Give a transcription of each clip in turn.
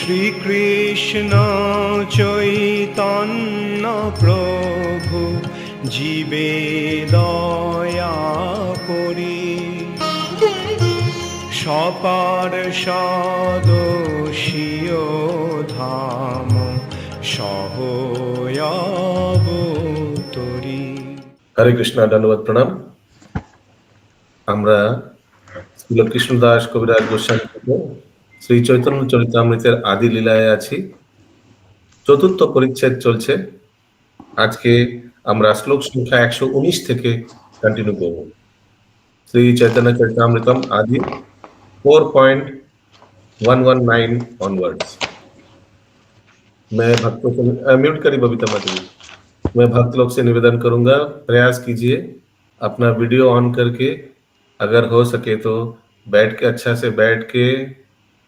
শ্রীকৃষ্ণ চৈতন্য প্রভু জীবে দয়া করি সপার্ষদ স্বীয় ধাম সহয়াবতরি। হরে কৃষ্ণ, ধন্যবাদ, প্রণাম। আমরা শ্রীল কৃষ্ণদাস কবিরাজ গোস্বামী থেকে শ্রী চৈতন্য চরিতামৃতের আদি লীলায় আছি। চতুর্থ পরিচ্ছেদ চলছে। আজকে আমরা শ্লোক সংখ্যা 119 থেকে কন্টিনিউ করব। শ্রী চৈতন্য চরিতামৃতম आदि 4.119 ऑनवर्ड्स। मैं भक्तों से म्यूट करी बबीता माता जी। मैं भक्त लोग से निवेदन करूंगा, प्रयास कीजिए अपना वीडियो ऑन करके, अगर हो सके तो बैठ के, अच्छा से बैठ के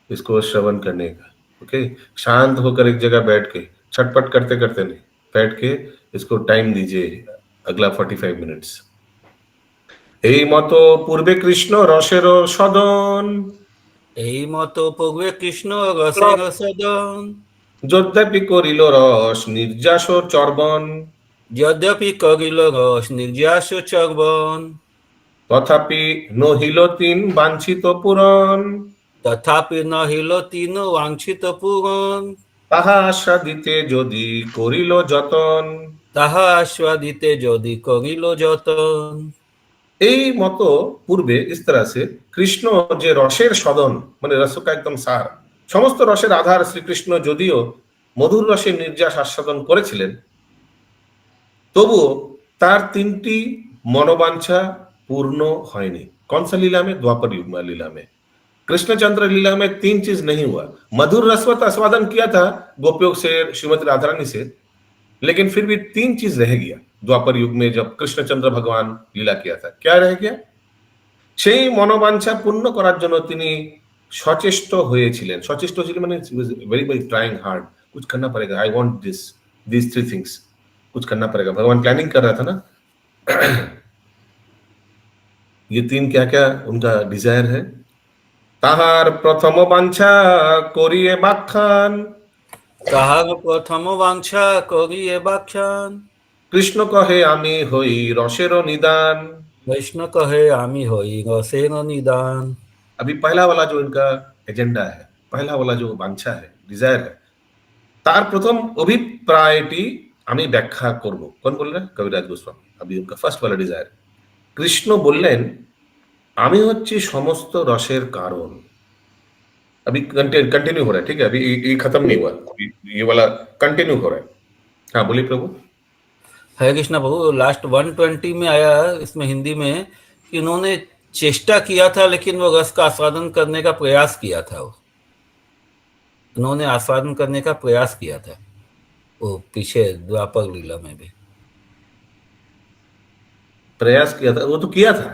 इसको श्रवण करने का। ओके, शांत होकर एक जगह बैठ के, छटपट करते करते नहीं, बैठ के इसको टाइम दीजिए अगला 45 मिनट्स। এই মতো পূর্বে কৃষ্ণ রসের সদন, এই মতো পূর্বে কৃষ্ণ রসের সদন, যদ্যপি করিল রস নির্যাস চর্বণ, যদ্যপি করিল রস নির্যাস চর্বণ, তথাপি নহিল তিন বাঞ্ছিত পূরণ, তথাপি নহিল তিন বাঞ্ছিত পূরণ, তাহা আস্বাদিতে যদি করিল যতন, তাহা আস্বাদিতে যদি করিল যতন। এই মতো পূর্বে इस तरह से কৃষ্ণ যে রসের সদন, মানে রস का একদম সার, সমস্ত রসের আধার শ্রীকৃষ্ণ যদিও মধুর রসের নির্যাস আস্বাদন করেছিলেন, তবুও তার তিনটি মনোবাঞ্ছা पूर्ण হয়নি। कौन सा लीला में? द्वापर युग में लीला में, कृष्णचंद्र लीला में तीन चीज नहीं हुआ। मधुर रसवत आस्वादन किया था गोपियों से, श्रीमती राधा रानी से, लेकिन फिर भी तीन चीज रह गया द्वापर युग में जब कृष्णचंद्र भगवान लीला किया था। क्या रह गया? সেই মনোবাঞ্ছা পূর্ণ করার জন্য তিনি সচেষ্ট হয়েছিলেন। সচেষ্ট ছিলেন মানে वेरी वेरी ट्राइंग हार्ड, कुछ करना पड़ेगा, I want this three things, कुछ करना पड़ेगा। भगवान प्लानिंग कर रहा था ना। ये तीन क्या क्या उनका डिजायर है। তাহার প্রথম বাঞ্ছা করিয়ে বাখ্যান, তাহার প্রথম বাঞ্ছা করিয়ে বাখ্যান, কৃষ্ণ কহে আমি হই রসের নিদান। কৃষ্ণ কহে আমি হই রসের নিদান। अभी पहला वाला जो इनका एजेंडा है, पहला वाला जो বাঞ্ছা है, डिजायर है, তার প্রথম অভিপ্রায়টি আমি ব্যাখ্যা করব। কোন বললেন? কবিরাজ গোস্বামী। अभी उनका फर्स्ट वाला डिजायर, কৃষ্ণ বললেন আমি হচ্ছি সমস্ত রসের কারণ। अभी कंटिन्यू हो रहा है, ठीक है, अभी ये खत्म नहीं हुआ, ये वाला कंटिन्यू हो रहा है। हाँ बोलिए प्रभु। हरे कृष्णा प्रभु, लास्ट 120 में आया इसमें हिंदी में कि उन्होंने चेष्टा किया था लेकिन वो रस का आस्वादन करने का प्रयास किया था। उन्होंने आस्वादन करने का प्रयास किया था वो पीछे द्वापर लीला में भी प्रयास किया था, वो तो किया था।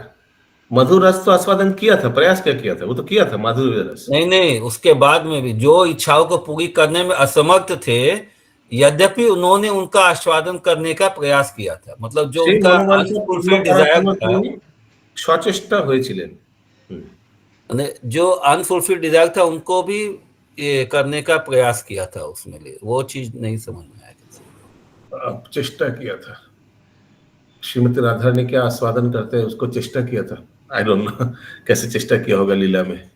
मधुर रस तो आस्वादन किया था, प्रयास क्या किया था? वो तो किया था मधुर रस। नहीं नहीं, उसके बाद में भी जो इच्छाओं को पूरी करने में असमर्थ थे, यद्यपि उन्होंने उनका आस्वादन करने का प्रयास किया था। मतलब जो সেই उनका মনোবাঞ্ছা পূর্ণ अनफुलफिल्ड করার डिजायर জন্য था, তিনি সচেষ্ট হয়েছিলেন। जो अनफुलफिल्ड डिजायर था उनको भी ये करने का प्रयास किया था उसमें लिए, वो चीज नहीं समझ में आया। चेष्टा किया था। श्रीमती राधा ने क्या आस्वादन करते हैं उसको चेष्टा किया था। आई डोंट नो कैसे चेष्टा किया होगा लीला में,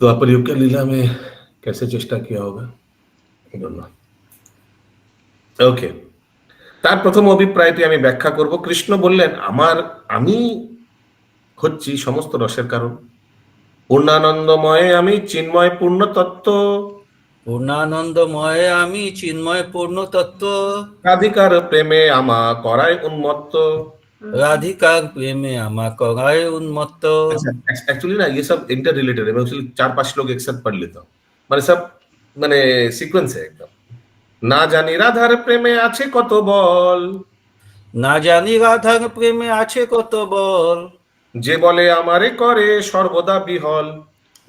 द्वापर युग के लीला में कैसे चेष्टा किया होगा, आई डोंट नो। ওকে, তার প্রথম অভিপ্রায়টি আমি ব্যাখ্যা করব। কৃষ্ণ বললেন আমি হচ্ছি সমস্ত রসের কারণ, পূর্ণানন্দময় আমি, চিন্ময় পূর্ণ তত্ত্ব, পূর্ণানন্দময় আমি, চিন্ময় পূর্ণ তত্ত্ব, রাধিকার প্রেমে আমা করায় উন্মত্ত। राधिकार प्रेमे आमा कराए उन्मत्त। एक्चुअली ना ये सब इंटर रिलेटेड है, मैं एक्चुअली 4-5 लोग एक साथ पढ़ लेता हूँ, মানে सब মানে সিকোয়েন্স है एकदम। না জানি রাধার প্রেমে আছে কত বল, না জানি রাধার প্রেমে আছে কত বল, যে বলে আমারে করে সর্বদা বিহল,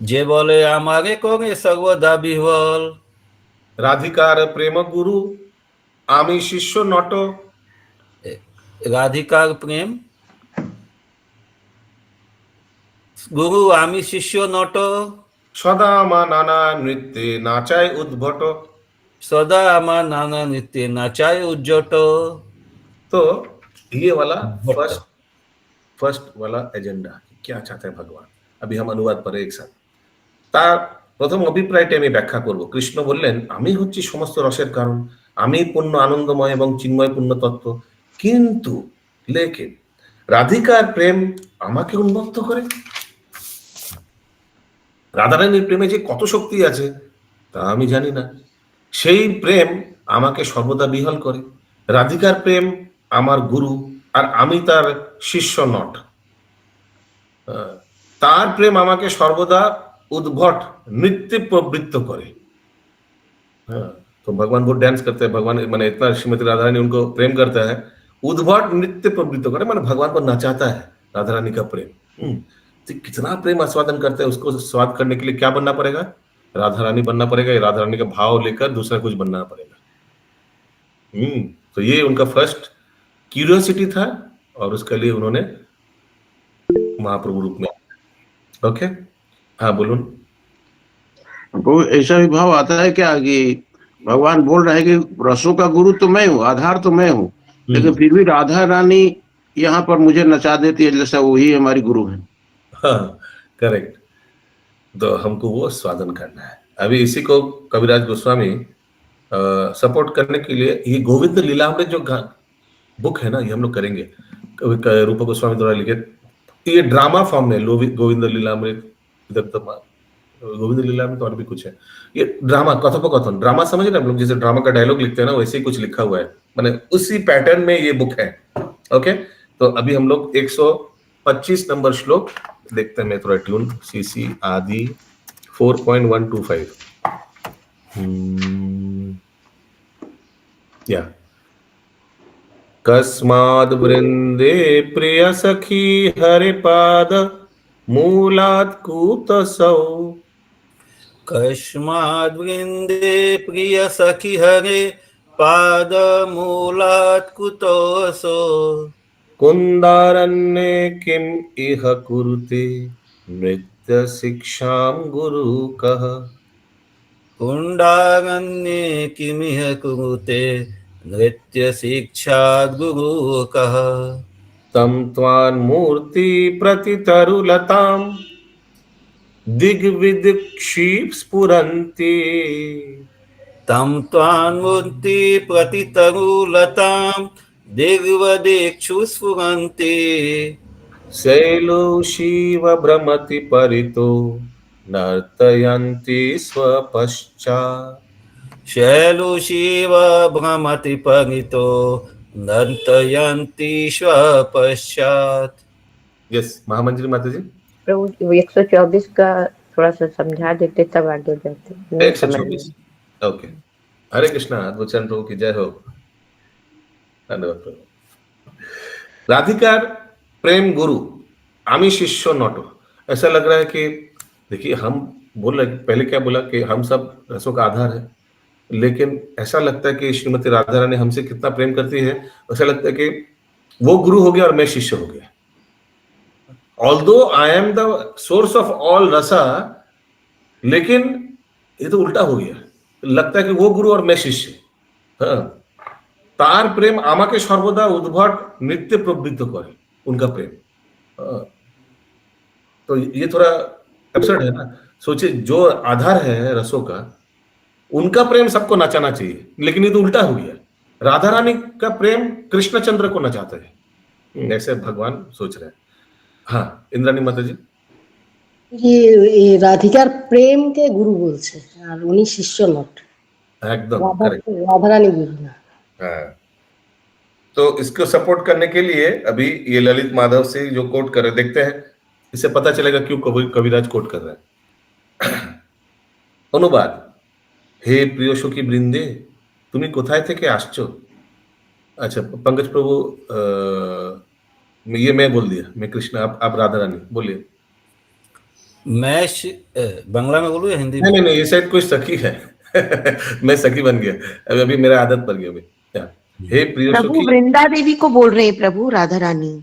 যে বলে আমারে করে সর্বদা বিহল। রাধিকার প্রেম গুরু আমি শিষ্য নট, রাধিকার প্রেম গুরু আমি শিষ্য নট, সদা মা নানা নৃত্যে নাচায় উদ্ভট। सदा आमा नाना नित्य नाचाय उज्जट तो ये वाला भट्ट। फर्स्ट फर्स्ट वाला एजेंडा, क्या चाहते हैं भगवान। अभी हम अनुवाद पर एक साथ তার প্রথম অভিপ্রায়টি আমি ব্যাখ্যা করব। কৃষ্ণ বললেন, আমি হচ্ছি সমস্ত রসের কারণ, আমি পূর্ণ আনন্দময় এবং চিন্ময় পূর্ণ তত্ত্ব, কিন্তু লেকিন রাধিকার প্রেম আমাকে উন্মত্ত করে। রাধারানীর প্রেমে যে কত শক্তি আছে তা আমি জানি না। সেই প্রেম আমাকে সর্বদা বিহল করে। রাধিকার প্রেম আমার গুরু, আর আমি তার শিষ্য নট। তার প্রেম আমাকে সর্বদা उद्भट नृत्य प्रवृत्त करे। हाँ, तो भगवान बहुत डांस करते हैं, भगवान माने इतना श्रीमती राधा रानी उनको प्रेम करता है, उद्भट नृत्य प्रवृत्त करे माने भगवान को नचाता है राधा रानी का प्रेम। तो कितना प्रेम आस्वादन करते हैं, उसको स्वाद करने के लिए क्या बनना पड़ेगा, राधा रानी बनना पड़ेगा, या राधा रानी का भाव लेकर दूसरा कुछ बनना पड़ेगा। तो ये उनका फर्स्ट क्यूरियोसिटी था, और उसके लिए उन्होंने महाप्रभु रूप में। ओके, हाँ बोलून। वो ऐसा भी भाव आता है क्या कि भगवान बोल रहे हैं कि रसों का गुरु तो मैं हूँ, आधार तो मैं हूँ, लेकिन फिर भी राधा रानी यहाँ पर मुझे नचा देती है जैसा वही हमारी गुरु है। हाँ, करेक्ट। तो हमको वो स्वादन करना है। अभी इसी को कविराज गोस्वामी सपोर्ट करने के लिए ये गोविंद लीलामृत जो बुक है ना, ये हम लोग करेंगे। रूप गोस्वामी द्वारा लिखे, ये ड्रामा फॉर्म में गोविंद लीलामृत, इधर तो गोविंद लीला में तो और भी कुछ है। ये ड्रामा कथोपकथन, ड्रामा समझ रहे हैं हम लोग, जैसे ड्रामा का डायलॉग लिखते हैं ना, वैसे ही कुछ लिखा हुआ है, माने उसी पैटर्न में ये बुक है। ओके, तो अभी हम लोग 125 नंबर श्लोक देखते हैं। मैं थोड़ा ट्यून सीसी आदि 4.125 या कस्माद् वृंदे प्रिय सखी हरे पाद मूलात् कूतसौ। कस्माद् वृंदे प्रिय सखी हरे पाद मूलात् कुतोऽसौ। कुन्दारण्ये किम इह कुरुते नृत्य शिक्षां गुरु कः। कुण्डारण्ये किमिह कुरुते नृत्य शिक्षा गुरु कः। तं त्वान्मूर्ति प्रतितरुलतां दिग्विदिक्षीप स्फुरन्ति। तं त्वान्मूर्ति प्रतितरुलतां दिग्वदिक्षु स्फुरन्ति। शैलो शिव भ्रमति परितो नर्तयन्ति स्वपश्चात्। शैलो शिव भ्रमति परितो नर्तयन्ति स्वपश्चात्। यस, महामंजरी माता जी। प्रभु 124 का थोड़ा सा समझा देते तब आगे जाते। 124 ओके। हरे कृष्णा, अद्वचन प्रभु की जय हो। धन्यवाद प्रभु। राधिकार प्रेम गुरु, आमी शिष्य नोटो। ऐसा लग रहा है कि देखिए, हम बोल रहे, पहले क्या बोला कि हम सब रसों का आधार है, लेकिन ऐसा लगता है कि श्रीमती राधा रानी हमसे कितना प्रेम करती है, ऐसा लगता है कि वो गुरु हो गया और मैं शिष्य हो गया। Although I am the source of all रसा, लेकिन ये तो उल्टा हो गया, लगता है कि वो गुरु और मैं शिष्य। हाँ, तार प्रेम आमाके सर्वदा उद्भट नृत्य प्रवृत्त करे, उनका प्रेम। तो ये थोड़ा एब्सर्ड है ना। सोचिए, जो आधार है रसों का, उनका प्रेम सबको नचाना चाहिए, लेकिन ये तो उल्टा हो गया। राधा रानी का प्रेम कृष्णचंद्र को नचाता है, ऐसे भगवान सोच रहे हैं। हाँ, इंद्राणी माता जी। ये राधिकार प्रेम के गुरु बोलছে আর উনি শিষ্য নট, एकदम करेक्ट। রাধারানী गुरु ना। हाँ, तो इसको सपोर्ट करने के लिए अभी ये ललित माधव से जो कोट कर रहे, देखते हैं, इससे पता चलेगा क्यों कविराज कोट कर रहे हैं। अनुवाद। हे प्रिय सखी बृंदे, তুমি কোথায় থেকে আসছো। अच्छा पंकज प्रभु, ये मैं बोल दिया, मैं कृष्णा, आप राधा रानी बोलिए। मैं बांग्ला में बोलूं या हिंदी में? नहीं, ये शायद कोई सखी है। मैं सखी बन गया, अभी मेरा आदत पड़ गया। अभी हे प्रिय प्रभु सखी। वृंदा देवी को बोल रहे हैं प्रभु, राधा रानी।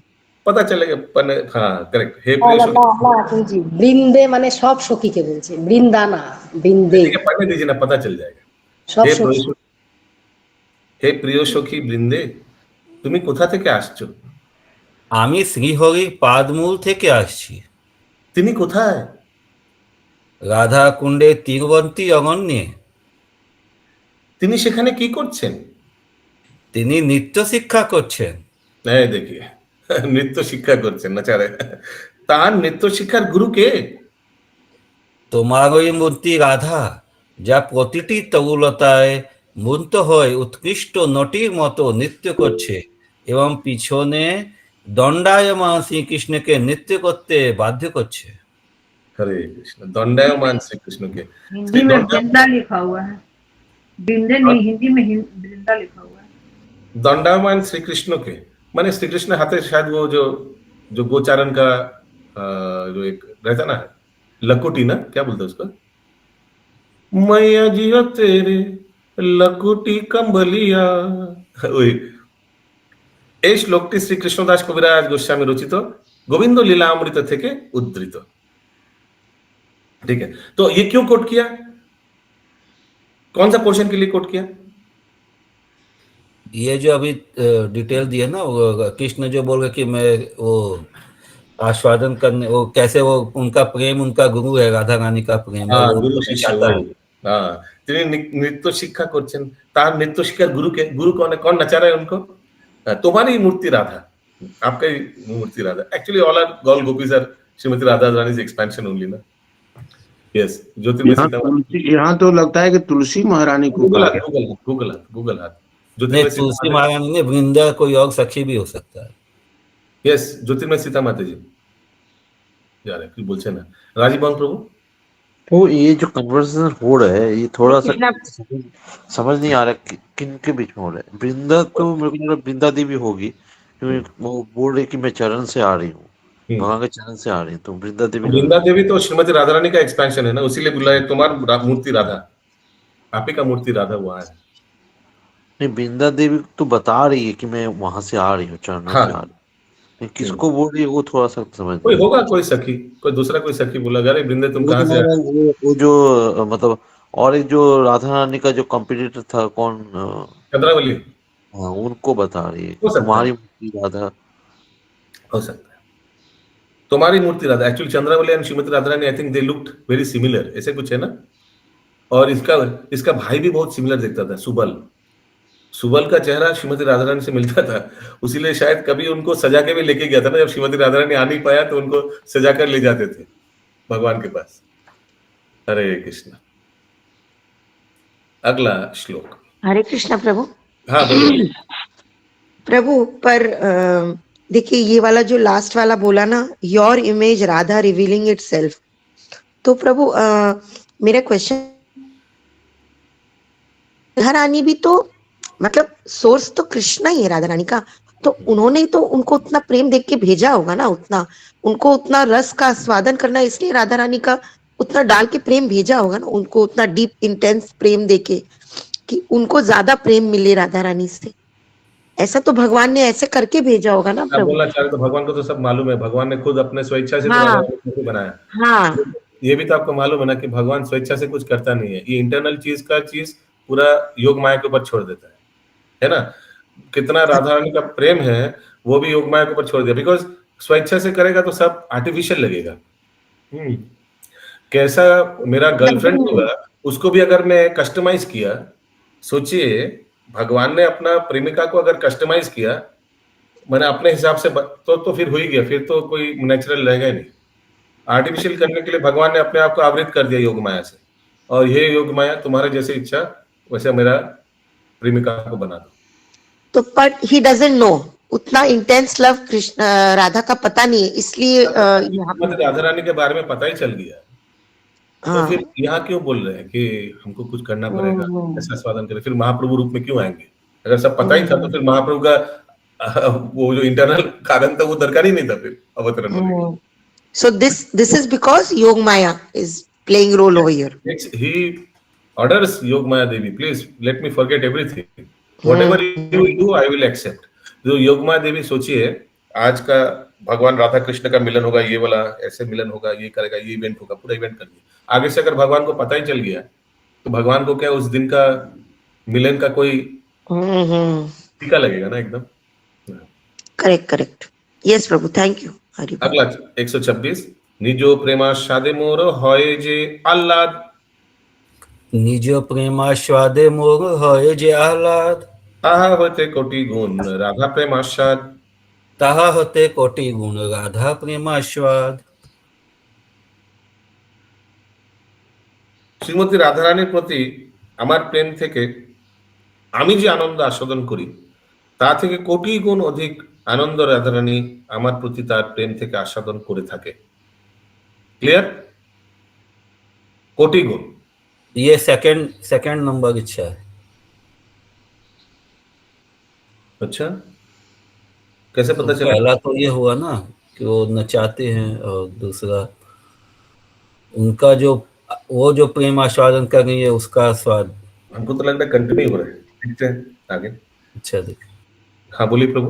पता चलेगा। हाँ करेक्ट। हे प्रिय सखी, জি বৃন্দে মানে সব সখীকে বলছে, বৃন্দানা বৃন্দে ठीक है, पढ़ने दीजिए ना, पता चल जाएगा। সব হে সখী। প্রিয়, হে প্রিয় সখী বৃন্দে, তুমি কোথা থেকে আসছো? আমি শ্রীহরির পাদমূল থেকে আসছি। তিনি কোথায়? রাধা কুণ্ডে তীরবর্তী অরণ্যে। তিনি সেখানে কি করছেন? তিনি নৃত্য শিক্ষা করছেন। এই দেখিয়ে নৃত্য শিক্ষা করছেন না চারে। তার নৃত্য শিক্ষার গুরু কে? তোমার ওই মূর্তি রাধা, যা প্রতিটি তরুলতায় মুগ্ধ হয়ে উৎকৃষ্ট নটির মতো নৃত্য করছে এবং পিছনে দণ্ডায়মান শ্রীকৃষ্ণকে নৃত্য করতে বাধ্য করছে। हरे कृष्ण। दंडायमान श्री कृष्ण के हिंदी में वृंदा लिखा हुआ है, वृंदे नहीं, हिंदी में वृंदा लिखा हुआ है। दंडायमान श्री कृष्ण के माने श्री कृष्ण हाथे शायद वो जो जो गोचारण का जो एक रहता ना, लकुटी ना, क्या बोलते हैं उसको, मैया जियो तेरे लकुटी कंबलिया, ওই এই শ্লোকটি শ্রী কৃষ্ণদাস কবিরাজ গোস্বামী রচিত गोविंद लीला अमृत থেকে उद्धृत। ठीक है, तो ये क्यों कोट किया? कौन सा पोर्शन के लिए कोट किया? ये जो अभी डिटेल दिया ना, वो कृष्ण जो बोल रहे कि मैं वो आस्वादन करने, वो कैसे वो उनका प्रेम, उनका गुरु है, राधा रानी का प्रेम है, वो गुरु शिष्य चाहता है। हाँ, তিনি নৃত্য শিক্ষা করছেন। তার নৃত্য শিক্ষার গুরুকে, গুরু कौन है, कौन नचा रहा है उनको? तुम्हारी मूर्ति राधा, आपका ही मूर्ति Radha. Actually all are gall gopis are Shrimati Radha रानी's expansion only ना। यस, ज्योतिर्मय सीतामढ़ी। यहाँ तो लगता है कि तुलसी महारानी को गूगल कहा हाथ, गया। गूगल गूगल हाथ, गूगल हाथ। नहीं, ज्योतिर्मय तुलसी सीता, महारानी ने, वृंदा कोई और सखी भी हो सकता है। यस, ज्योतिर्मय सीता माता जी जा रहे कुछ बोलছে ना। राजीव बांग प्रभु, वो ये जो कन्वर्सेशन हो रहा है, ये थोड़ा सा समझ नहीं आ रहा किन के बीच में हो रहा है। वृंदा तो मेरे को लग रहा है वृंदा देवी होगी, क्योंकि वो बोल रही कि मैं चरण से आ रही हूँ, भगवान के चरण से आ रही हूँ, तो वृंदा देवी वृंदा देवी तो श्रीमती राधा रानी का एक्सपेंशन है ना, उसीलिए बोला है तुम्हारी मूर्ति राधा, आप ही का मूर्ति राधा वहां है। नहीं, वृंदा देवी तो बता रही है कि मैं वहां से आ रही हूँ, चरणों हाँ। से आ रही हूँ। नहीं, किसको बोल रही है वो थोड़ा सा समझ कोई नहीं होगा, कोई सखी, कोई दूसरा कोई सखी बोला, अरे वृंदे तुम वो कहाँ से आए? वो जो मतलब, और एक जो राधा रानी का जो कॉम्पिटिटर था, कौन, चंद्रावली हाँ, उनको बता रही है हो सकता है। तुम्हारी मूर्ति राधा। हो सकता है तुम्हारी मूर्ति Radha. Actually Chandravali and Shrimati Radha Rani, I think they looked very similar, ऐसे कुछ है ना। और इसका भाई भी बहुत सिमिलर दिखता था, सुबल। सुबल का चेहरा श्रीमती राधा रानी से मिलता था, उसीलिए शायद कभी उनको सजा के भी लेके गया था ना, जब श्रीमती राधा रानी आ नहीं पाया तो उनको सजा कर ले जाते थे भगवान के पास। हरे कृष्ण। अगला श्लोक। हरे कृष्णा प्रभु। हाँ बोलिए। प्रभु पर देखिए, ये वाला जो लास्ट वाला बोला ना, your image Radha revealing it self, तो प्रभु मेरा क्वेश्चन, राधा रानी भी तो मतलब सोर्स तो कृष्णा ही है राधा रानी का, तो उन्होंने तो उनको उतना प्रेम देख के भेजा होगा ना, उतना उनको उतना रस का आस्वादन करना, इसलिए राधा रानी का उतना डाल के प्रेम भेजा होगा ना, उनको उतना डीप इंटेंस प्रेम देके कि उनको ज्यादा प्रेम मिले राधा रानी से। ऐसा तो भगवान ने ऐसे करके भेजा होगा ना प्रभु। बोलना चाह रहे तो भगवान को तो सब मालूम है, भगवान ने खुद अपने स्वेच्छा से हाँ। तो बनाया। हाँ, ये भी तो आपको मालूम है ना कि भगवान स्वेच्छा से कुछ करता नहीं है, ये इंटरनल चीज पूरा योग माया के ऊपर छोड़ देता है ना। कितना राधा रानी का प्रेम है वो भी योग माया के ऊपर छोड़ दिया, बिकॉज स्वेच्छा से करेगा तो सब आर्टिफिशियल लगेगा। कैसा मेरा गर्लफ्रेंड होगा, उसको भी अगर मैं कस्टमाइज किया, सोचिए भगवान ने अपना प्रेमिका को अगर कस्टमाइज किया, मैंने अपने हिसाब से तो फिर हो ही गया, फिर तो कोई नेचुरल रहेगा ही नहीं। आर्टिफिशियल करने के लिए भगवान ने अपने आप को आवृत कर दिया योग माया से, और ये योग माया तुम्हारे जैसे इच्छा वैसे मेरा प्रेमिका को बना दो। तो बट ही डजंट नो, उतना इंटेंस लव कृष्ण राधा का पता नहीं है, इसलिए यहाँ मतलब राधा रानी के बारे में पता ही चल गया, तो हाँ। फिर यहाँ क्यों बोल रहे हैं कि हमको कुछ करना पड़ेगा, ऐसा स्वादन करें, फिर महाप्रभु रूप में क्यों आएंगे? अगर सब पता ही था तो फिर महाप्रभु का वो जो इंटरनल कारण था वो दरकार ही नहीं था फिर अवतरण होने का। So this is because Yog Maya is playing role over here. He orders Yog Maya Devi, please let me forget everything. Whatever you will do, I will accept. जो योग माया देवी, सोचिए आज का भगवान राधा कृष्ण का मिलन होगा, ये वाला ऐसे मिलन होगा, ये करेगा, ये इवेंट होगा, पूरा इवेंट कर दिया। आगे से अगर भगवान को पता ही चल गया तो भगवान को क्या उस दिन का मिलन का कोई टीका लगेगा ना एकदम। Correct correct, yes Prabhu, thank you. Hari बोल। अगला 126, निजो प्रेमास्वादे मोर हय जे आह्लाद, निज प्रेमास्वादे मोर हय जे आह्लाद, ताहा होते कोटि गुण राधा प्रेमास्वाद, ताहा होते कोटि गुण राधा प्रेमास्वाद। শ্রীমতী রাধারানীর প্রতি আমার প্রেম থেকে আমি যে আনন্দ আস্বাদন করি তা থেকে কোটি গুণ অধিক আনন্দ রাধারানী আমার প্রতি তার প্রেম থেকে আস্বাদন করে থাকে। ক্লিয়ার? কোটি গুণ। ये सेकंड नंबर इच्छा है। अच्छा, कैसे पता चला? पहला तो ये हुआ ना कि वो नचाते हैं, और दूसरा उनका जो वो जो प्रेम आस्वादन कर रही है उसका स्वाद। हमको तो लग रहा है कंटिन्यू हो रहा है। देखते हैं आगे। अच्छा देखिए। हाँ बोलिए प्रभु।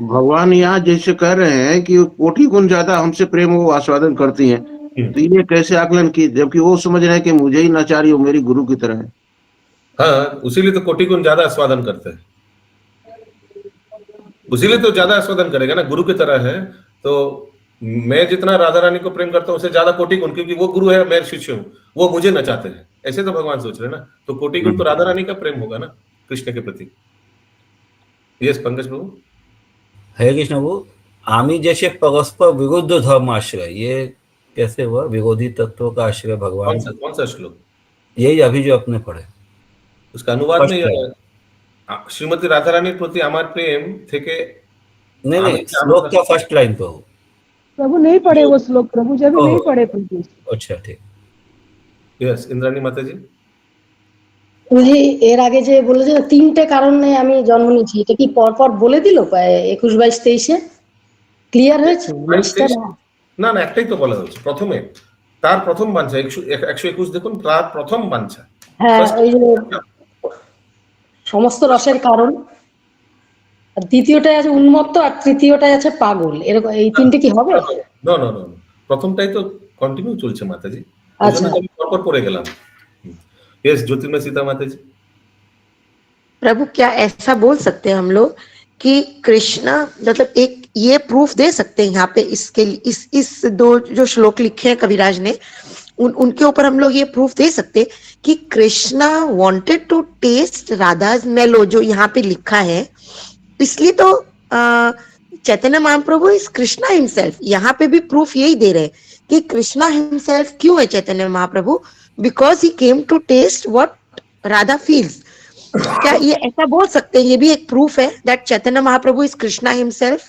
भगवान यहाँ जैसे कह रहे हैं कि कोटि गुण ज्यादा हमसे प्रेम वो आस्वादन करती हैं, तो ये कैसे आकलन की, जबकि वो समझ रहे हैं कि मुझे ही नचा रही हो, मेरी गुरु की तरह है। हाँ, उसीलिए तो कोटि गुण ज्यादा आस्वादन करते हैं, उसीलिए तो ज्यादा आस्वादन करेगा ना, गुरु की तरह है। तो मैं जितना राधा रानी को प्रेम करता हूँ उससे ज्यादा कोटि गुण, क्योंकि वो गुरु है, मैं शिष्य हूँ, वो मुझे नचाते हैं, ऐसे तो भगवान सोच रहे हैं ना। तो कोटि गुण तो राधा रानी का प्रेम होगा ना कृष्ण के प्रति। यस पंकज प्रभु। हरे कृष्ण। वो आमी जैसे परस्पर विरुद्ध धर्म आश्रय, ये कैसे हुआ? विरोधी तत्वों का आश्रय भगवान। कौन सा श्लोक? यही अभी जो अपने पढ़े, उसका अनुवाद में श्रीमती राधा रानी प्रति हमार प्रेम থেকে नहीं श्लोक का फर्स्ट लाइन तो प्रभु नहीं पढ़े वो श्लोक, प्रभु जब नहीं पढ़े प्रभु। अच्छा ठीक। यस इंद्राणी माता जी। বুঝি এর আগে যে বললো যে 3টে কারণে আমি জন্ম নিয়েছি, এটা কি পর পর বলে দিল 21, 22, 23-এ ক্লিয়ার হয়েছে? না না, একটাই তো বলা হয়েছে প্রথমে, তার প্রথম বাঞ্ছা 121 দেখুন, তার প্রথম বাঞ্ছা। হ্যাঁ, ওই যে সমস্ত রসের কারণ, আর দ্বিতীয়টাই আছে উন্মত্ত, আর তৃতীয়টাই আছে পাগল, এরকম এই তিনটে কি হবে? না না না, প্রথমটাই তো কন্টিনিউ চলছে মাতাজি, আচ্ছা আমি পরপর পড়ে গেলাম। यस ज्योतिर्मय सीता माता जी। प्रभु क्या ऐसा बोल सकते हैं हम लोग कि कृष्णा मतलब एक ये प्रूफ दे सकते हैं यहाँ पे इसके इस दो जो श्लोक लिखे हैं कविराज ने, उनके ऊपर हम लोग ये प्रूफ दे सकते हैं कि Krishna wanted to test Radha's मेलो, जो यहाँ पे लिखा है। इसलिए तो चैतन्य महाप्रभु इस कृष्णा हिमसेल्फ, यहाँ पे भी प्रूफ यही दे रहे हैं कि कृष्णा हिमसेल्फ क्यों है Chaitanya Mahaprabhu, because he came to taste what Radha feels. क्या ये ऐसा बोल सकते हैं, ये भी एक प्रूफ है that Chaitanya Mahaprabhu is Krishna himself?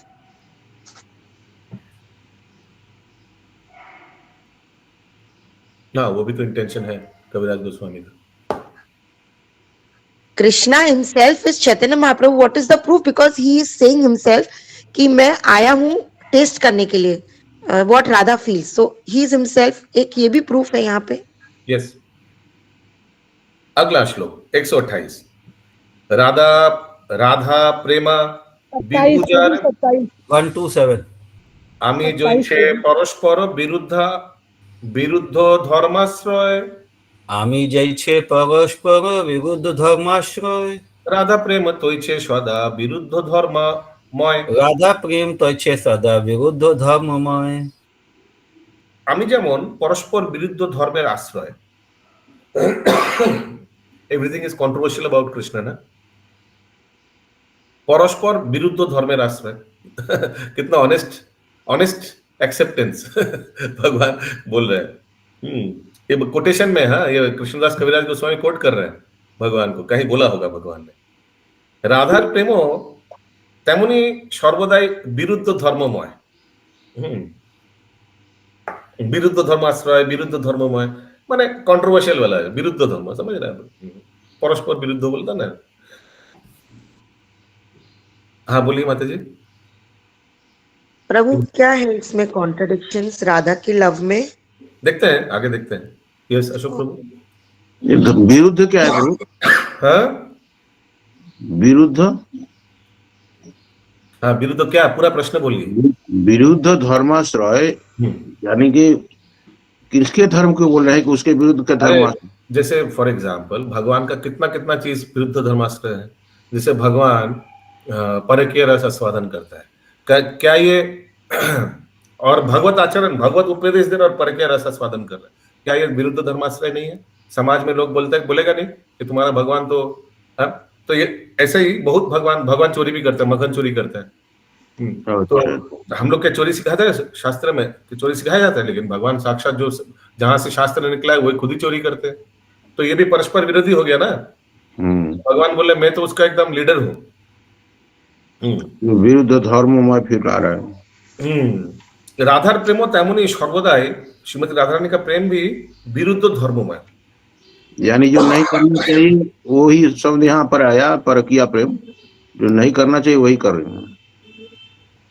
ना, वो भी तो इंटेंशन है कविराज गोस्वामी का। Krishna himself is Chaitanya Mahaprabhu, what is the proof? Because he is saying himself कि मैं आया हूँ टेस्ट करने के लिए what Radha feels, so he is himself, एक ये भी प्रूफ है यहाँ पे। यस। अगला श्लोक 128, राधा राधा प्रेमा বিভুজার 127 আমি জৈছে পরস্পর বিরুদ্ধ ধর্মাশ্রয়, আমি যাইছে পরস্পর বিরুদ্ধ ধর্মাশ্রয়, রাধা প্রেম তৈছে সদা বিরুদ্ধ ধর্মময়, রাধা প্রেম তৈছে সদা বিরুদ্ধ ধর্মময়। আমি যেমন পরস্পর বিরুদ্ধ ধর্মের আশ্রয়। Everything is controversial about Krishna ना। परस्पर विरुद्ध धर्मेर आश्रय कितना ऑनेस्ट एक्सेप्टेंस भगवान बोल रहे हैं। ये कोटेशन में, हाँ, ये कृष्णदास कविराज गोस्वामी कोट कर रहे हैं भगवान को, कहीं बोला होगा भगवान ने। राधार प्रेमो तेमनी सर्वदाई विरुद्ध धर्ममय, विरुद्ध धर्माश्रय, विरुद्ध धर्ममय माने कंट्रोवर्शियल वाला है, विरुद्ध धर्म, समझ रहे हैं? परस्पर विरुद्ध बोलता ना। हाँ बोलिए माता जी। प्रभु क्या है इसमें कॉन्ट्रडिक्शंस राधा की लव में? देखते हैं, आगे देखते हैं। यस अशोक प्रभु। विरुद्ध क्या है प्रभु? हाँ विरुद्ध हाँ, विरुद्ध क्या पूरा प्रश्न बोलिए। विरुद्ध धर्माश्रय यानी कि किसके धर्म को बोल रहे हैं कि उसके विरुद्ध का अरे धर्माश्रय? जैसे फॉर एग्जाम्पल भगवान का कितना कितना चीज विरुद्ध धर्माश्रय है। जैसे भगवान परकीय रस आस्वादन करता है, क्या ये और भगवत आचरण, भगवत उपदेश दे रहा और परकीय रस आस्वादन कर रहा है, क्या ये विरुद्ध धर्माश्रय नहीं है? समाज में लोग बोलेगा नहीं कि तुम्हारा भगवान तो, हाँ, तो ये ऐसे ही बहुत भगवान चोरी भी करता है, मक्खन चोरी करता है। तो हम लोग क्या चोरी सिखाते हैं शास्त्र में कि चोरी सिखाया जाता है, लेकिन भगवान साक्षात जो जहां से शास्त्र निकला है वही खुद ही चोरी करते हैं। तो ये भी परस्पर विरोधी हो गया ना। भगवान बोले मैं तो उसका एकदम लीडर हूँ। विरुद्ध धर्म में फिर आ रहा है। राधार प्रेम तेमनी सर्वदाई श्रीमती राधा रानी का प्रेम भी विरुद्ध धर्ममय, यानी जो नहीं करना चाहिए वही शब्द यहाँ पर आया, परकीय प्रेम, जो नहीं करना चाहिए वही कर रहे हैं।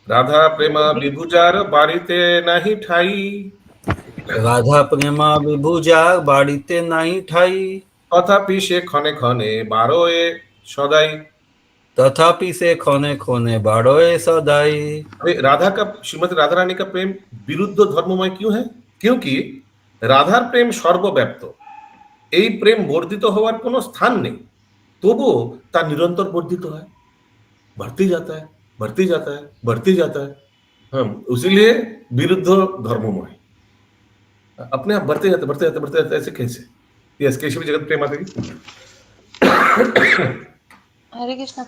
राधा प्रेम विभुजार बाड़ीते नहीं ठाई, राधा प्रेमा विभुजा बाड़ीते नहीं ठाई, तथापि से खने खने बारोए सदाई, तथापि से खोने खोने बाड़ोए सदाई। राधा का, श्रीमती राधा रानी का प्रेम विरुद्ध धर्ममय क्यों है? क्योंकि রাধার প্রেম সর্বব্যাপ্ত, এই প্রেম বর্ধিত হওয়ার কোনো স্থান নেই, তবুও তা নিরন্তর বর্ধিত হয়, बढ़ती जाता है, बढ़ती जाता है, बढ़ती जाता है। हम इसीलिए विरुद्ध धर्ममय, अपने आप बढ़ते जाते बढ़ते जाते बढ़ते जाते, ऐसे कैसे? यस, केशव जगत प्रेम माता जी। हरे कृष्णा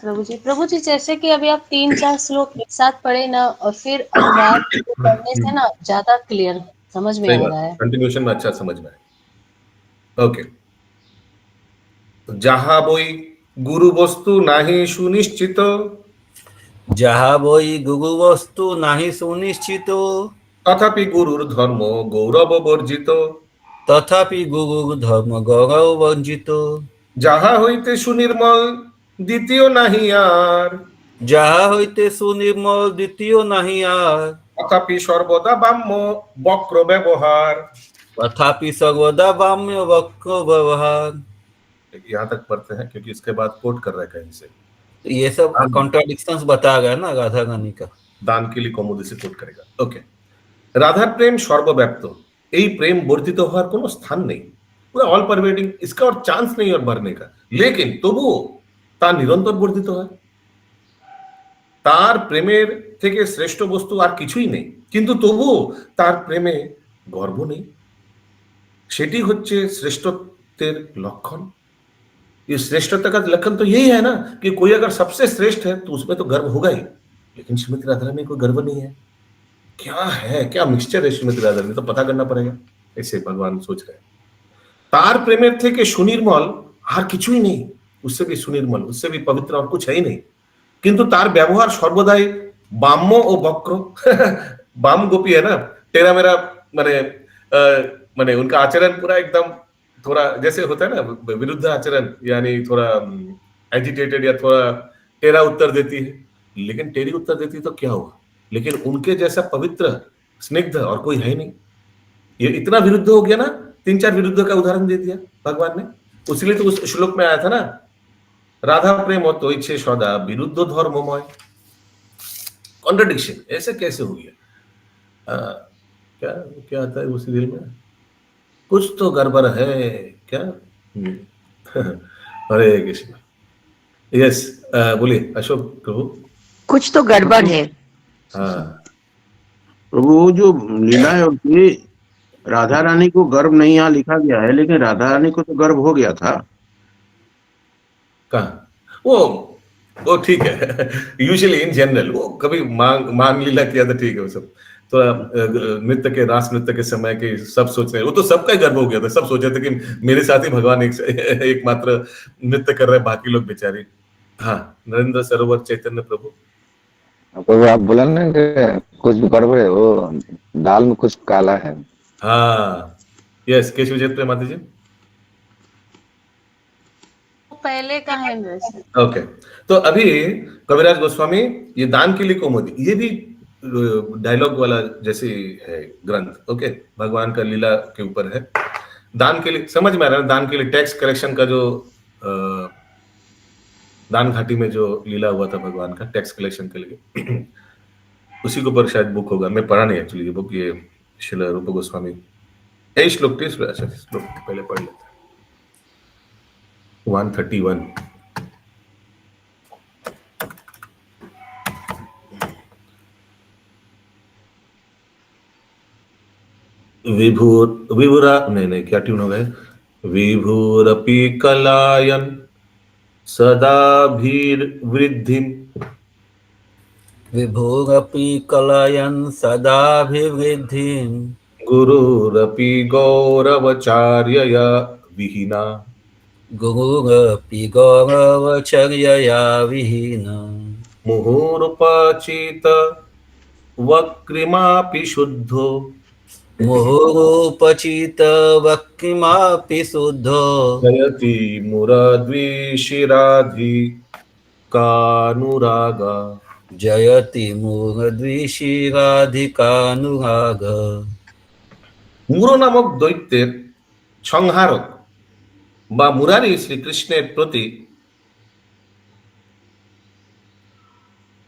प्रभु जी जैसे कि अभी आप 3-4 श्लोक एक साथ पढ़े ना, और फिर अनुवाद पढ़ने से ना ज्यादा क्लियर समझ में आ रहा है, कंटिन्यूएशन में अच्छा समझ में आए। ओके, जहाँ बोई गुरु वस्तु नाही सुनिश्चित, जहाँ बोई गुरु वस्तु नाही सुनिश्चित, तथापि गुरुर धर्म गौरव वर्जित, तथापि गुरु धर्म गौरव वंजित, যাহা হইতে সুনির্মল দ্বিতীয় নাহি আর, যাহা হইতে সুনির্মল দ্বিতীয় নাহি আর, তথাপি সর্বদা বাম্য বক্র ব্যবহার, तथापि सर्वदा वाम्य वक्र व्यवहार। यहाँ तक पढ़ते हैं क्योंकि इसके बाद कोट कर रहे हैं कहीं से। तो ये सब कॉन्ट्राडिक्शंस बता गया ना राधा रानी का। दान के लिए कौमुदी से कोट करेगा। ओके, রাধার প্রেম সর্বব্যাপ্ত, এই প্রেম বর্ধিত হওয়ার কোনো স্থান নেই, পুরো অল পারভেডিং, इसका और चांस नहीं और बढ़ने का, लेकिन তবুও তা নিরন্তর বর্ধিত হয়। তার প্রেমের থেকে শ্রেষ্ঠ বস্তু আর কিছুই নেই, কিন্তু তবুও তার প্রেমে গর্ব নেই, সেটি হচ্ছে শ্রেষ্ঠত্বের লক্ষণ। ये श्रेष्ठता का लक्षण तो यही है ना कि कोई अगर सबसे श्रेष्ठ है तो उसमें तो गर्व होगा ही, लेकिन श्रीमती राधा रानी को गर्व नहीं है। क्या है, क्या मिक्सचर है श्रीमती राधा रानी, तो पता करना पड़ेगा। ऐसे भगवान सोच रहे हैं। तार प्रेमेर থেকে সুনির্মল আর কিছুই নেই, उससे भी सुनिर्मल, उससे भी पवित्र और कुछ है ही नहीं, किंतु तार व्यवहार सर्वदाई बाम्य और वक्र। बाम गोपी है ना, टेरा मेरा, माने उनका आचरण पूरा एकदम थोड़ा जैसे होता है ना विरुद्ध आचरण, यानी थोड़ा एजिटेटेड या थोड़ा टेरा उत्तर देती है, लेकिन टेरी उत्तर देती तो क्या हुआ, लेकिन उनके जैसा पवित्र स्निग्ध और कोई है नहीं। ये इतना विरुद्ध हो गया ना, 3-4 विरुद्ध का उदाहरण दे दिया भगवान ने। उसलिए तो उस श्लोक में आया था ना, राधा प्रेम तो इच्छे सदा विरुद्ध धर्ममय। कॉन्ट्रडिक्शन ऐसे कैसे हो गया? क्या क्या आता है उसी दिल में, कुछ तो गड़बड़ है क्या? हरे कृष्ण। यस, बोलिए अशोक प्रभु। कुछ तो गड़बड़ है। हाँ प्रभु, वो जो लीला है उसमें राधा रानी को गर्व नहीं यहाँ लिखा गया है, लेकिन राधा रानी को तो गर्व हो गया था। कहाँ? वो ठीक है, यूजुअली इन जनरल वो कभी मांग लीला किया था, ठीक है, वो सब तो नृत्य के, रास नृत्य के समय के सब सोच रहे, वो तो सबका ही गर्व हो गया था, सब सोचे थे कि मेरे साथ ही भगवान एकमात्र नृत्य कर रहे, बाकी लोग बेचारे। हाँ, नरेंद्र सरोवर चैतन्य प्रभु। प्रभु आप बोला ना कि कुछ गड़बड़ है, वो दाल में कुछ काला है। हाँ, यस, केशव जयत माता जी। पहले का है वैसे। ओके, तो अभी कविराज गोस्वामी ये दान के लिए कौमुदी, ये भी डायलॉग वाला जैसे है ग्रंथ। ओके, भगवान का लीला के ऊपर है। दान के लिए समझ में आ रहा है, दान के लिए टैक्स कलेक्शन का जो दान घाटी में जो लीला हुआ था भगवान का टैक्स कलेक्शन के लिए, उसी के ऊपर शायद बुक होगा। मैं पढ़ा नहीं एक्चुअली ये बुक, ये श्रील रूप गोस्वामी। यही श्लोक थी, श्लोक पहले पढ़ लेते हैं। 131। विभुरा नहीं क्या ट्यून हो गए। विभुरपि कलायन सदाभिर्वृद्धिं, विभोरपि कलयन् सदाभिवृद्धिं, गुरुरपि गौरवचार्यया विहीना, गुरुरपि गौरवचर्यया विहीना, मुहुरुपचित वक्रिमापि शुद्धो, मुहुरुपचित वक्रिमापि शुद्धो, जयति मुराद्विशिराधिकानुरागा, जयति मूर्ध्विशिराधिकानुराग। মুর নামক দৈত্যের সংহারক বা মুরারি শ্রীকৃষ্ণের প্রতি,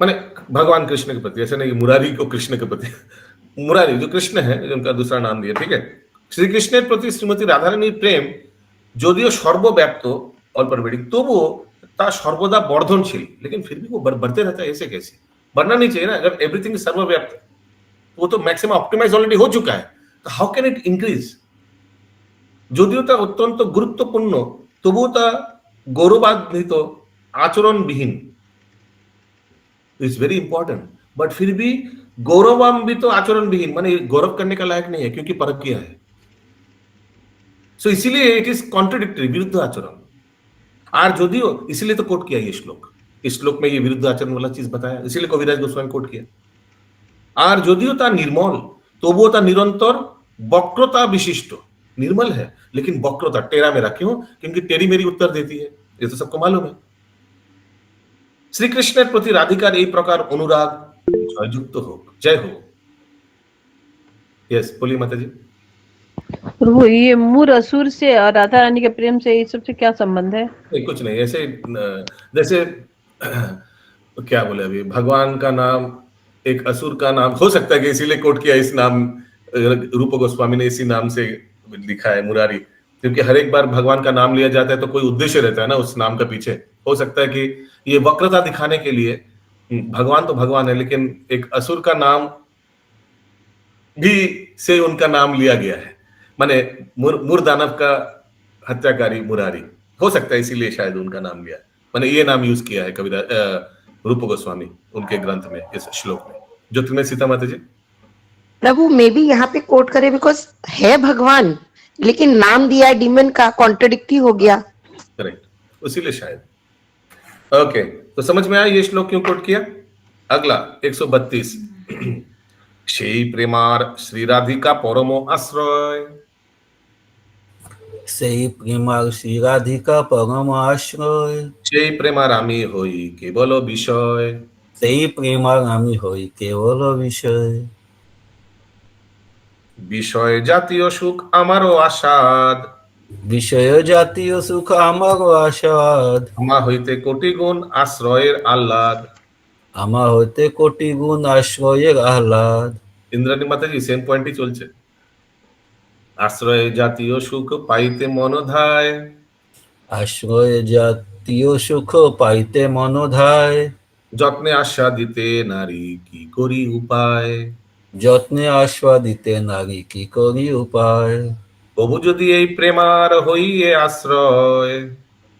माने भगवान कृष्ण के प्रति, ऐसा नहीं कि मुरारी को कृष्ण के प्रति, मुरारी जो कृष्ण है उनका दूसरा नाम दिया, ठीक है। श्री कृष्णের প্রতি শ্রীমতী রাধারানীর প্রেম যদিও সর্বব্যাপ্ত অল্পবেড়িক, তবুও তা সর্বদা বর্ধনশীল। लेकिन फिर भी वो बढ़ते रहता है, ऐसे कैसे? बढ़ना नहीं चाहिए ना। अगर एवरीथिंग इज सर्वव्याप्त, वो तो मैक्सिमम ऑप्टिमाइज ऑलरेडी हो चुका है, तो हाउ कैन इट इंक्रीज? যদিও তা অত্যন্ত গুরুত্বপূর্ণ, তবুও তা গৌরবান্বিত আচরণবিহীন। इट्स वेरी इंपॉर्टेंट, बट फिर भी गौरवान्वित आचरणविहीन, माने गौरव करने का लायक नहीं है क्योंकि परकीय है। सो इसीलिए इट इज कॉन्ट्रडिक्टरी, विरुद्ध आचरण। और যদিও इसीलिए तो कोट किया ये श्लोक, इस श्लोक में ये विरुद्ध आचरण वाला चीज बताया, इसीलिए कविराज गोस्वामी कोट किया। और যদিও তা निर्मल, তবুও তা निरंतर वक्रता विशिष्ट। निर्मल है लेकिन वक्रता, टेरा मेरा। क्यों? क्योंकि टेरी मेरी उत्तर देती है, ये तो सबको मालूम है। শ্রীকৃষ্ণের প্রতি রাধিকার এই প্রকার অনুরাগ জয়যুক্ত হোক, জয় হোক। यस बोलिए माताजी। प्रभु, ये मूर असुर से और राधा रानी के प्रेम से, ये सबसे क्या संबंध है? नहीं कुछ नहीं, ऐसे जैसे क्या बोले अभी, भगवान का नाम एक असुर का नाम हो सकता है कि इसीलिए कोट किया इस नाम, रूप गोस्वामी ने इसी नाम से लिखा है मुरारी, क्योंकि हर एक बार भगवान का नाम लिया जाता है तो कोई उद्देश्य रहता है ना उस नाम का पीछे। हो सकता है कि ये वक्रता दिखाने के लिए, भगवान तो भगवान है लेकिन एक असुर का नाम भी से उनका नाम लिया गया है, माने मुर दानव का हत्याकारी मुरारी, हो सकता है इसीलिए शायद उनका नाम लिया, माने ये नाम यूज किया है कविराज रूप गोस्वामी उनके ग्रंथ में, इस श्लोक में। ज्योतिर्मय सीता माता जी। प्रभु मे भी यहाँ पे कोट करे, बिकॉज है भगवान लेकिन नाम दिया डीमन का, कॉन्ट्रडिक्ट हो गया। करेक्ट, इसीलिए शायद। ओके, तो समझ में आया ये श्लोक क्यों कोट किया। अगला 132। সেই প্রেমার শ্রী রাধিকা পরম আশ্রয়, সেই প্রেমার শ্রী রাধিকা পরম আশ্রয়, সেই প্রেমার আমি হই কেবল বিষয়, সেই প্রেমার আমি হই কেবল বিষয়, বিষয় জাতীয় সুখ আমারও আস্বাদ, বিষয় জাতীয় সুখ আমারও আস্বাদ, আমা হইতে কোটি গুণ আশ্রয়ের আহ্লাদ, আমার হইতে কোটি গুণ আশ্রয়ের আহ্লাদ। ইন্দ্রাণী মাতাজি সেম পয়েন্টই চলছে। আশ্রয় জাতীয় সুখ পাইতে মন ধায়, আশ্রয় জাতীয় সুখ পাইতে মন ধায়, যত্নে আস্বাদিতে নারী কি করি উপায়, যত্নে আস্বাদিতে নারী কি করি উপায়, প্রভু যদি এই প্রেমার হইয়ে আশ্রয়,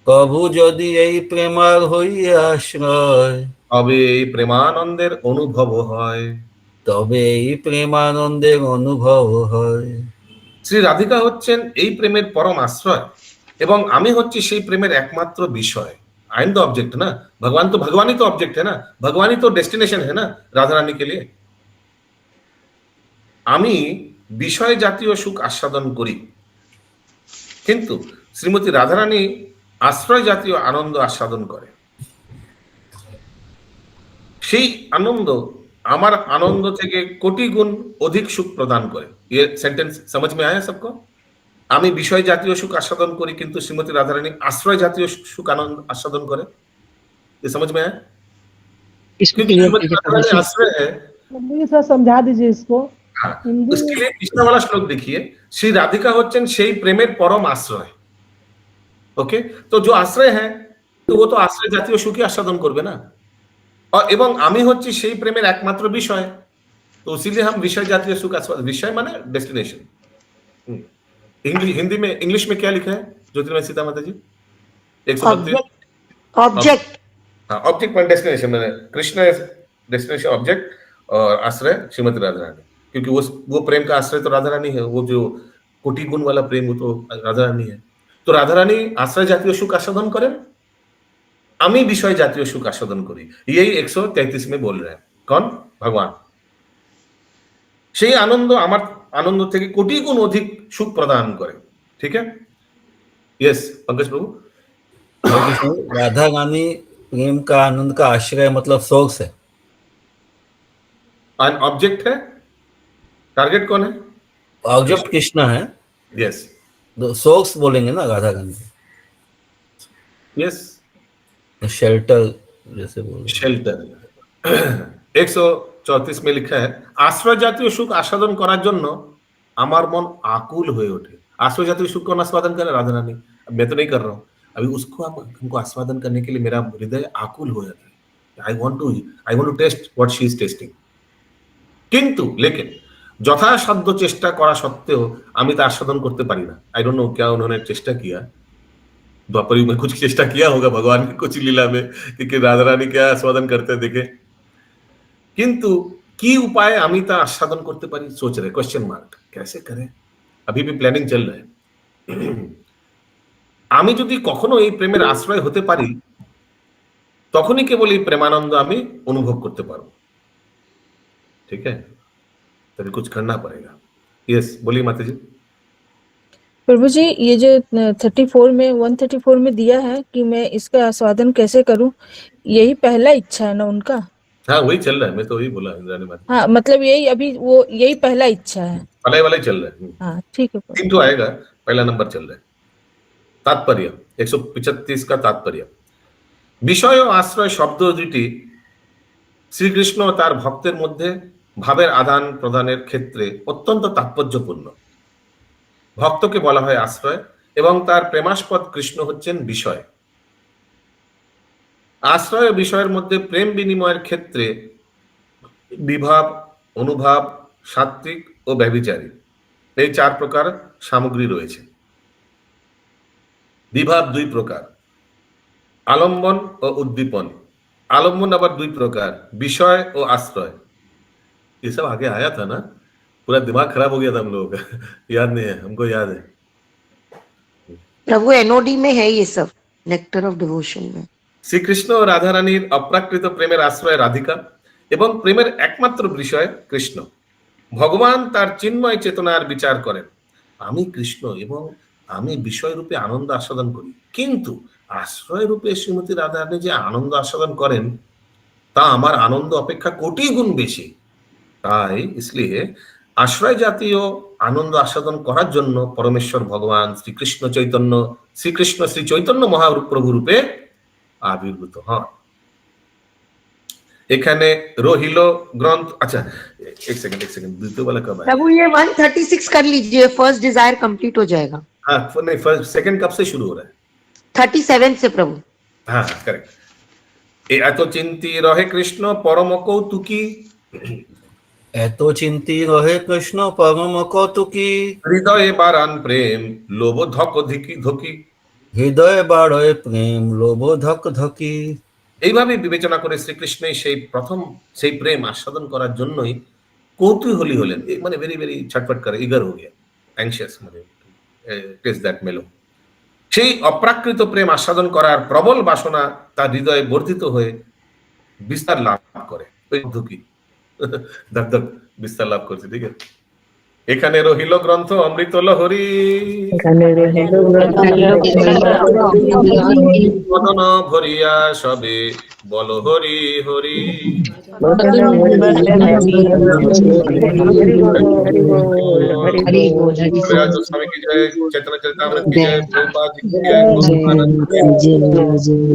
প্রভু যদি এই প্রেমার হইয়ে আশ্রয়, তবে এই প্রেমানন্দের অনুভব হয়, তবে এই প্রেমানন্দের অনুভব হয়। শ্রী রাধিকা হচ্ছেন এই প্রেমের পরম আশ্রয় এবং আমি হচ্ছি সেই প্রেমের একমাত্র বিষয়। आई एम द ऑब्जेक्ट ना, भगवान ही तो ऑब्जेक्ट है ना, भगवान ही तो डेस्टिनेशन है ना राधा रानी के लिए। আমি বিষয় জাতীয় সুখ আস্বাদন করি, কিন্তু শ্রীমতী রাধারানী আশ্রয় জাতীয় আনন্দ আস্বাদন করে। সেই আনন্দ আমার आनंद থেকে কোটি গুণ অধিক সুখ প্রদান করে। ये सेंटेंस समझ में आया सबको? আমি বিষয় জাতীয় সুখ আস্বাদন করি কিন্তু শ্রীমতী রাধারানী আশ্রয় জাতীয় সুখ আনন্দ আস্বাদন করে। ये समझ में आया? इसको क्योंकि क्लियर श्रीमती कीजिए राधा रानी प्रभु जी। आश्रय है। प्लीज सर समझा दीजिए इसको हाँ, हिंदी उसके लिए कृष्ण वाला श्लोक देखिए, श्री राधिका হচ্ছেন সেই প্রেমের পরম আশ্রয়। ওকে, তো जो আশ্রয় है তো वो तो আশ্রয় জাতীয় সুখী আস্বাদন করবে না, এবং আমি হচ্ছি সেই প্রেমের একমাত্র বিষয়, तो इसीलिए हम विषय जातीय सुख आस्वादन, विषय माने डेस्टिनेशन। हिंदी में इंग्लिश में क्या लिखा है ज्योतिर्मय सीता माता जी? 132 ऑब्जेक्ट। हाँ, ऑब्जेक्ट माने डेस्टिनेशन, माने कृष्ण डेस्टिनेशन ऑब्जेक्ट और आश्रय श्रीमती राधा रानी, क्योंकि वो प्रेम का आश्रय तो राधा रानी है, वो जो कोटि गुण वाला प्रेम वो तो राधा रानी है। तो राधा रानी आश्रय जातीय सुख आस्वादन करें, আমি বিষয় জাতীয় সুখ আস্বাদন করি, यही 133 में बोल रहे हैं। कौन? भगवान। সেই আনন্দ আমার আনন্দ থেকে কোটি গুণ অধিক সুখ প্রদান করে। ঠিক है? यस पंकज प्रभु। राधा रानी प्रेम का आनंद का आश्रय मतलब सोर्स है, ऑब्जेक्ट है, टारगेट कौन है? ऑब्जेक्ट कृष्ण है। यस, सोर्स बोलेंगे ना राधा रानी, यस, शेल्टर जैसे बोल, शेल्टर। 134 में लिखा है आश्रय জাতীয় সুখ আস্বাদন করার জন্য আমার মন आकुल হয়ে ওঠে। आश्रय জাতীয় सुख कौन आस्वादन करे? राधा रानी। मैं तो नहीं कर रहा हूँ अभी, उसको हमको आस्वादन करने के लिए मेरा हृदय आकुल हो जाता है। I want to taste what she is tasting. কিন্তু लेकिन যথাসাধ্য চেষ্টা করা সত্ত্বেও আমি তা আস্বাদन করতে পারি না। आई डोंट नो क्या उन्होंने चेष्टा किया, द्वापर युग में कुछ चेष्टा किया होगा भगवान ने कुछ लीला में कि राधा रानी क्या आस्वादन करते देखे, किंतु की उपाय আমি তা আস্বাদন করতে পারি? सोच रहे, क्वेश्चन मार्क, कैसे करें? अभी भी प्लानिंग चल रहा है। আমি যদি কখনো এই প্রেমের আশ্রয় হতে পারি তখনই কেবল এই প্রেমানন্দ আমি অনুভব করতে পারবো। ठीक है, तभी कुछ करना पड़ेगा। यस, बोलिए माता जी। प्रभु जी, ये जो 134 में दिया है कि मैं इसका आस्वादन कैसे करूं, यही पहला इच्छा है ना उनका? हाँ, वही चल रहा है, मैं तो वही बोला इंद्राणी माता। हाँ, मतलब यही अभी वो यही पहला इच्छा है, पहले वाला ही चल रहा है। हाँ ठीक है। तीन तो आएगा, पहला नंबर चल रहा है। तात्पर्य 135 का तात्पर्य, বিষয় ও আশ্রয় শব্দ দুটি শ্রীকৃষ্ণ ও তার ভক্তের মধ্যে ভাবের আদান প্রদানের ক্ষেত্রে অত্যন্ত তাৎপর্যপূর্ণ। ভক্তকে বলা হয় আশ্রয় এবং তার প্রেমাস্পদ কৃষ্ণ হচ্ছেন বিষয়। আশ্রয় ও বিষয়ের মধ্যে প্রেম বিনিময়ের ক্ষেত্রে বিভাব, অনুভাব, সাত্ত্বিক ও ব্যভিচারী এই 4 প্রকার সামগ্রী রয়েছে। বিভাব 2 প্রকার, আলম্বন ও উদ্দীপন। आलम्बन आबार 2 प्रकार, विषय और आश्रय। ये सब आगे आया था ना, पूरा दिमाग खराब हो गया था हम लोगों का। याद नहीं है, हमको याद है। प्रभु एनओडी में है ये सब, नेक्टर ऑफ डिवोशन में। श्री कृष्ण और राधा रानीर अप्राकृत प्रेमेर आश्रय राधिका एवं प्रेमेर एकमात्र विषय कृष्ण। भगवान तार चिन्मय चेतनार विचार करें, आमी कृष्ण एवं आमी विषय रूपे आनंद आस्वादन करी, किन्तु आश्रय रूपे श्रीमती राधा रानी जे आनंद आस्वादन करें ता आमार आनंद अपेक्षा कोटि गुण बेशी। ताई इसलिए आश्रय जातीय आनंद आस्वादन करार जन्य परमेश्वर भगवान श्रीकृष्ण श्री चैतन्य महाप्रभु रूपे आविर्भूत हन। एखाने रहिल ग्रंथ। अच्छा, एक सेकंड द्वितीय वाला कब है? प्रभु ये 136 कर लीजिए, फर्स्ट डिजायर कंप्लीट हो जाएगा। हाँ, नहीं, फर्स्ट सेकंड कब से शुरू हो रहा है? 37 से प्रभु। हाँ, करेक्ट। এত চিন্তি রহে কৃষ্ণ পরম কৌতুকী, এত চিন্তি রহে কৃষ্ণ পরম কৌতুকী, হৃদয়ে বারান প্রেম লোভ ধক ধকি। হৃদয়ে বাড়ে প্রেম লোভ ধক ধকি। এইভাবে বিবেচনা করে শ্রীকৃষ্ণই সেই প্রেম আস্বাদন করার জন্যই কৌতূহলী হলেন, মানে ভেরি ভেরি ছটফট করে, ইগার হয়ে গিয়া, অ্যাংশিয়াস, মানে টেস্ট দ্যাট মেলো। সেই অপ্রাকৃত প্রেম আস্বাদন করার প্রবল বাসনা তার হৃদয়ে বর্ধিত হয়ে বিস্তার লাভ করে, ওই ধুকি ধক বিস্তার লাভ করছে। ঠিক আছে, এখানে রহিল গ্রন্থ অমৃত লহরী, মদন ভরিয়া সবে বল হরি হরি। स्वामी की जय, चैतन्य चरितामृत की जय, प्रभुपाद जी की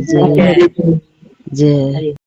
जय, जय